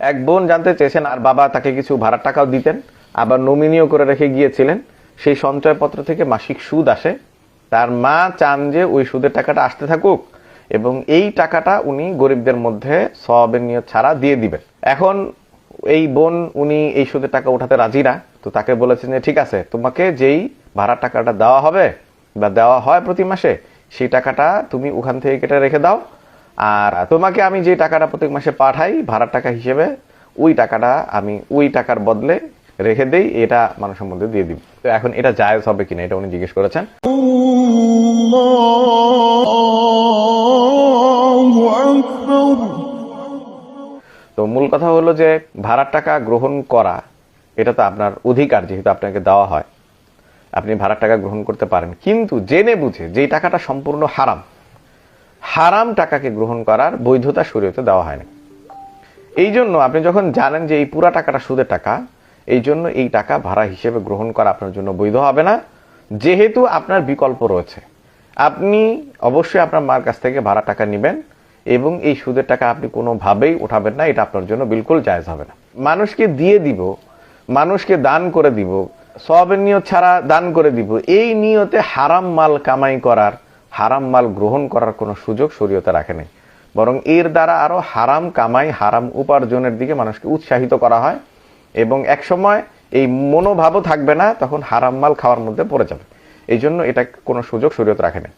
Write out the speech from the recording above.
এক বোন জানতে চেয়েছেন, আর বাবা তাকে কিছু ভাড়ার টাকাও দিতেন, আবার নমিনিও করে রেখে গিয়েছিলেন। সেই সঞ্চয়পত্র থেকে মাসিক সুদ আসে। তার মা চান যে ওই সুদের টাকাটা আসতে থাকুক এবং এই টাকাটা উনি গরিবদের মধ্যে সওয়াবের নিয়ত ছাড়া দিয়ে দিবেন। এখন এই বোন উনি এই সুদের টাকা উঠাতে রাজি না, তো তাকে বলেছেন যে ঠিক আছে, তোমাকে যেই ভাড়ার টাকাটা দেওয়া হবে বা দেওয়া হয় প্রতি মাসে, সেই টাকাটা তুমি ওখান থেকে কেটে রেখে দাও, আর তোমাকে আমি যে টাকাটা প্রত্যেক মাসে পাঠাই ভাড়ার টাকা হিসেবে, ওই টাকাটা আমি ওই টাকার বদলে রেখে দেই, এটা মানুষের মধ্যে দিয়ে দিব। তো এখন এটা জায়েজ হবে কিনা এটা উনি জিজ্ঞেস করেছেন। তো মূল কথা হলো যে ভাড়ার টাকা গ্রহণ করা এটা তো আপনার অধিকার, যেহেতু আপনাকে দেওয়া হয় আপনি ভাড়ার টাকা গ্রহণ করতে পারেন, কিন্তু জেনে বুঝে যেই টাকাটা সম্পূর্ণ হারাম, হারাম টাকাকে গ্রহণ করার বৈধতা শরীয়তে দেওয়া হয় না। এই জন্য আপনি যখন জানেন যে এই পুরা টাকাটা সুদের টাকা, এই জন্য এই টাকা ভাড়া হিসেবে গ্রহণ করা আপনার জন্য বৈধ হবে না, যেহেতু আপনার বিকল্প রয়েছে। আপনি অবশ্যই আপনার মার কাছ থেকে ভাড়া টাকা নেবেন এবং এই সুদের টাকা আপনি কোনোভাবেই উঠাবেন না, এটা আপনার জন্য বিলকুল জায়েজ হবে না। মানুষকে দিয়ে দিব, মানুষকে দান করে দিব, সওয়াবের নিয়ত ছাড়া দান করে দিব, এই নিয়তে হারাম মাল কামাই করার, হারাম মাল গ্রহণ করার কোনো সুযোগ শরীয়তে রাখে নাই। বরং এর দ্বারা আরো হারাম কামাই, হারাম উপার্জনের দিকে মানুষকে উৎসাহিত করা হয় এবং এক সময় এই মনোভাবও থাকবে না, তখন হারাম মাল খাওয়ার মধ্যে পড়ে যাবে। এই জন্য এটা কোনো সুযোগ শরীয়ত রাখে নাই।